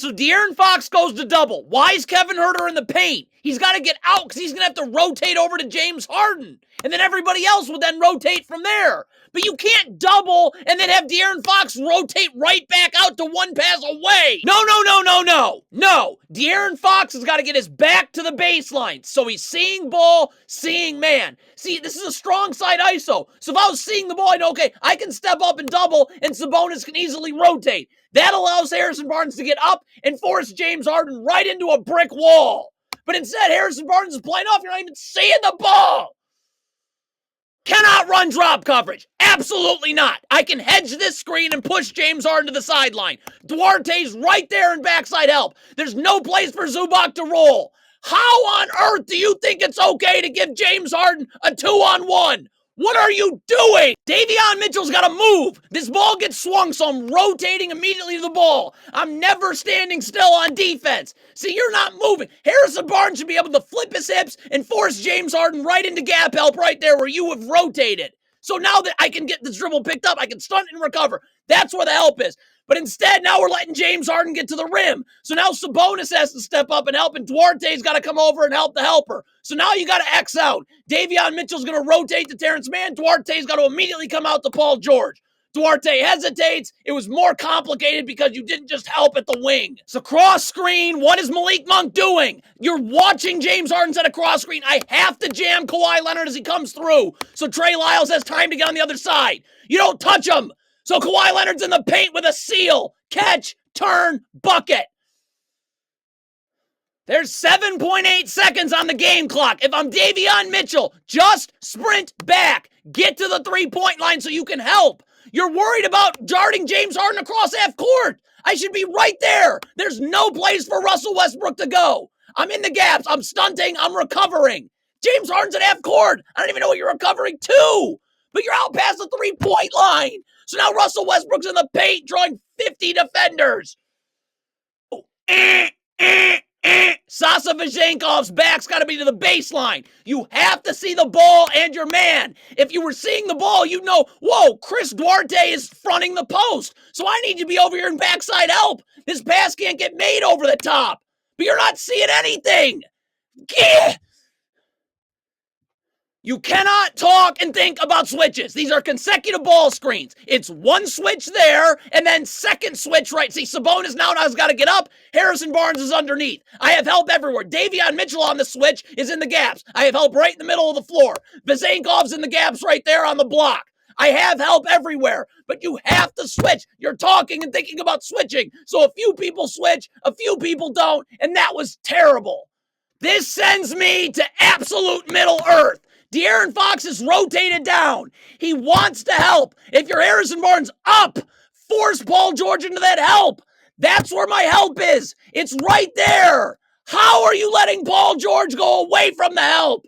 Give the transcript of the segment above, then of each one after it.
So De'Aaron Fox goes to double. Why is Kevin Huerter in the paint? He's got to get out because he's going to have to rotate over to James Harden. And then everybody else will then rotate from there. But you can't double and then have De'Aaron Fox rotate right back out to one pass away. No. No. De'Aaron Fox has got to get his back to the baseline. So he's seeing ball, seeing man. See, this is a strong side ISO. So if I was seeing the ball, I know, okay, I can step up and double and Sabonis can easily rotate. That allows Harrison Barnes to get up and force James Harden right into a brick wall. But instead, Harrison Barnes is playing off. You're not even seeing the ball. Cannot run drop coverage. Absolutely not. I can hedge this screen and push James Harden to the sideline. Duarte's right there in backside help. There's no place for Zubac to roll. How on earth do you think it's okay to give James Harden a 2-on-1? What are you doing? Davion Mitchell's got to move. This ball gets swung, so I'm rotating immediately to the ball. I'm never standing still on defense. See, you're not moving. Harrison Barnes should be able to flip his hips and force James Harden right into gap help right there where you have rotated. So now that I can get this dribble picked up, I can stunt and recover. That's where the help is. But instead, now we're letting James Harden get to the rim. So now Sabonis has to step up and help, and Duarte's got to come over and help the helper. So now you got to X out. Davion Mitchell's going to rotate to Terrence Mann. Duarte's got to immediately come out to Paul George. Duarte hesitates. It was more complicated because you didn't just help at the wing. So cross screen, what is Malik Monk doing? You're watching James Harden set a cross screen. I have to jam Kawhi Leonard as he comes through. So Trey Lyles has time to get on the other side. You don't touch him. So Kawhi Leonard's in the paint with a seal. Catch, turn, bucket. There's 7.8 seconds on the game clock. If I'm Davion Mitchell, just sprint back. Get to the three-point line so you can help. You're worried about darting James Harden across half court. I should be right there. There's no place for Russell Westbrook to go. I'm in the gaps. I'm stunting. I'm recovering. James Harden's at half court. I don't even know what you're recovering to. But you're out past the three-point line. So now Russell Westbrook's in the paint drawing 50 defenders. Sasa Vezenkov's back's got to be to the baseline. You have to see the ball and your man. If you were seeing the ball, you'd know, whoa, Chris Duarte is fronting the post. So I need you to be over here in backside help. This pass can't get made over the top. But you're not seeing anything. Gah! You cannot talk and think about switches. These are consecutive ball screens. It's one switch there, and then second switch right. See, Sabonis now has got to get up. Harrison Barnes is underneath. I have help everywhere. Davion Mitchell on the switch is in the gaps. I have help right in the middle of the floor. Vezenkov's in the gaps right there on the block. I have help everywhere, but you have to switch. You're talking and thinking about switching. So a few people switch, a few people don't, and that was terrible. This sends me to absolute Middle Earth. De'Aaron Fox is rotated down. He wants to help. If you're Harrison Barnes, up. Force Paul George into that help. That's where my help is. It's right there. How are you letting Paul George go away from the help?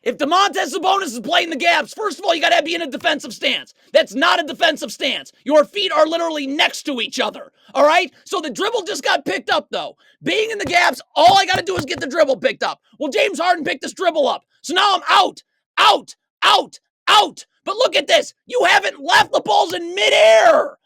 If Domantas Sabonis is playing the gaps, first of all, you got to be in a defensive stance. That's not a defensive stance. Your feet are literally next to each other, all right? So the dribble just got picked up, though. Being in the gaps, all I got to do is get the dribble picked up. Well, James Harden picked this dribble up. So now I'm out. But look at this. You haven't left. The ball's in midair.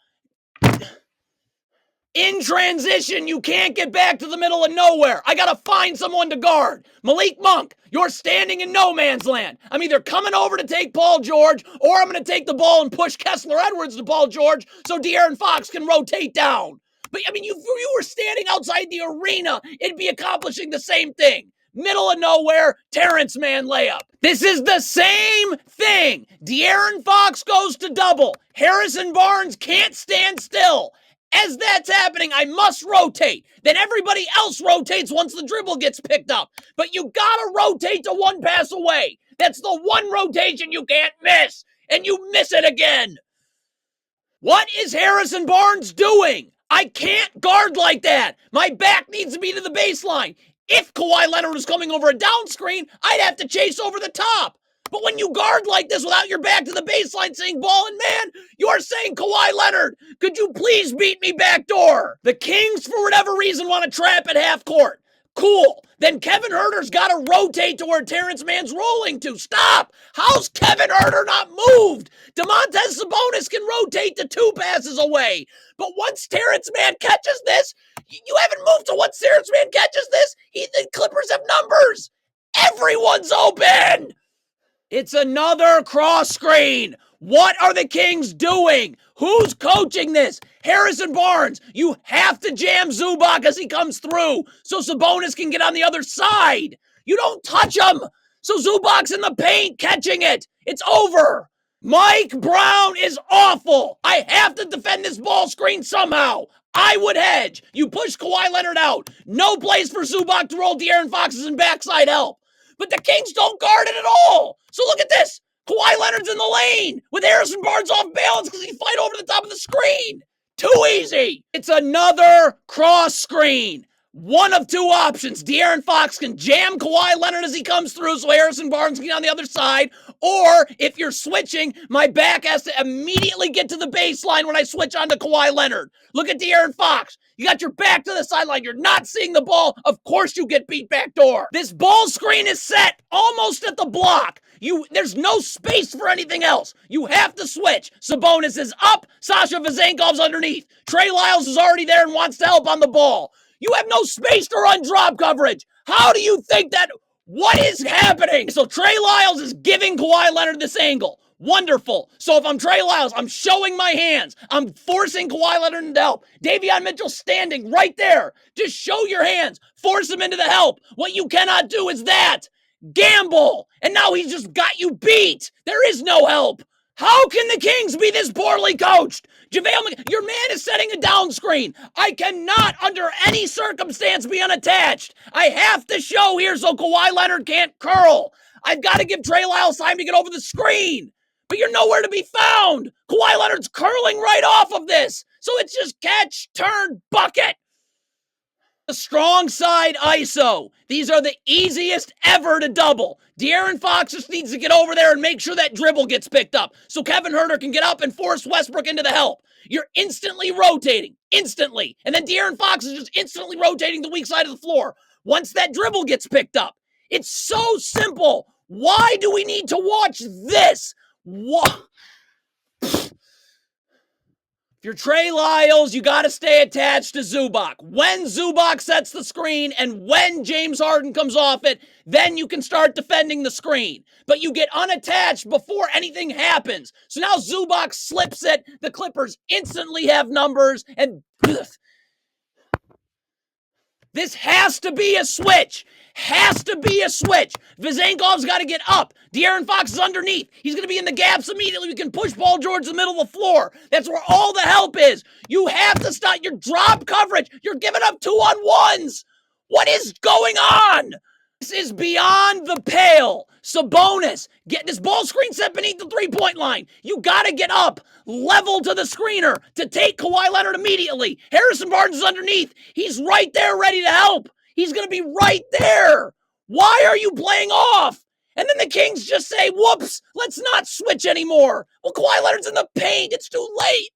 In transition, you can't get back to the middle of nowhere. I got to find someone to guard. Malik Monk, you're standing in no man's land. I'm either coming over to take Paul George, or I'm going to take the ball and push Kessler Edwards to Paul George so De'Aaron Fox can rotate down. But, I mean, if you were standing outside the arena, it'd be accomplishing the same thing. Middle of nowhere, Terrence Mann layup. This is the same thing. De'Aaron Fox goes to double. Harrison Barnes can't stand still. As that's happening, I must rotate. Then everybody else rotates once the dribble gets picked up. But you gotta rotate to one pass away. That's the one rotation you can't miss. And you miss it again. What is Harrison Barnes doing? I can't guard like that. My back needs to be to the baseline. If Kawhi Leonard was coming over a down screen, I'd have to chase over the top. But when you guard like this without your back to the baseline saying ball and man, you're saying Kawhi Leonard, could you please beat me backdoor? The Kings, for whatever reason, want to trap at half court. Cool. Then Kevin Huerter's got to rotate to where Terrence Mann's rolling to. Stop. How's Kevin Huerter not moved? Domantas Sabonis can rotate to 2 passes away. But once Terrence Mann catches this, you haven't moved to once Terrence Mann catches this, the Clippers have numbers. Everyone's open. It's another cross screen. What are the Kings doing? Who's coaching this? Harrison Barnes. You have to jam Zubac as he comes through so Sabonis can get on the other side. You don't touch him. So Zubac's in the paint catching it. It's over. Mike Brown is awful. I have to defend this ball screen somehow. I would hedge. You push Kawhi Leonard out. No place for Zubac to roll De'Aaron Fox's and backside help. But the Kings don't guard it at all. So look at this. Kawhi Leonard's in the lane with Harrison Barnes off balance because he fight over the top of the screen. Too easy. It's another cross screen. One of 2 options. De'Aaron Fox can jam Kawhi Leonard as he comes through so Harrison Barnes can get on the other side. Or if you're switching, my back has to immediately get to the baseline when I switch onto Kawhi Leonard. Look at De'Aaron Fox. You got your back to the sideline. You're not seeing the ball. Of course you get beat backdoor. This ball screen is set almost at the block. There's no space for anything else. You have to switch. Sabonis is up. Sasha Vezenkov's underneath. Trey Lyles is already there and wants to help on the ball. You have no space to run drop coverage. How do you think that? What is happening? So Trey Lyles is giving Kawhi Leonard this angle. Wonderful. So if I'm Trey Lyles, I'm showing my hands. I'm forcing Kawhi Leonard into help. Davion Mitchell standing right there. Just show your hands. Force him into the help. What you cannot do is that. Gamble. And now he's just got you beat. There is no help. How can the Kings be this poorly coached? JaVale, your man is setting a down screen. I cannot, under any circumstance, be unattached. I have to show here so Kawhi Leonard can't curl. I've got to give Trey Lyles time to get over the screen. But you're nowhere to be found. Kawhi Leonard's curling right off of this. So it's just catch, turn, bucket. The strong side ISO. These are the easiest ever to double. De'Aaron Fox just needs to get over there and make sure that dribble gets picked up so Kevin Huerter can get up and force Westbrook into the help. You're instantly rotating. Instantly. And then De'Aaron Fox is just instantly rotating the weak side of the floor. Once that dribble gets picked up. It's so simple. Why do we need to watch this? What? If you're Trey Lyles, you got to stay attached to Zubac. When Zubac sets the screen and when James Harden comes off it, then you can start defending the screen. But you get unattached before anything happens. So now Zubac slips it. The Clippers instantly have numbers. And this has to be a switch. Has to be a switch. Vezenkov's got to get up. De'Aaron Fox is underneath. He's going to be in the gaps immediately. We can push Paul George to the middle of the floor. That's where all the help is. You have to stop your drop coverage. You're giving up 2-on-1s. What is going on? This is beyond the pale. Sabonis, get this ball screen set beneath the 3-point line. You got to get up, level to the screener to take Kawhi Leonard immediately. Harrison Barnes is underneath. He's right there ready to help. He's going to be right there. Why are you playing off? And then the Kings just say, whoops, let's not switch anymore. Well, Kawhi Leonard's in the paint. It's too late.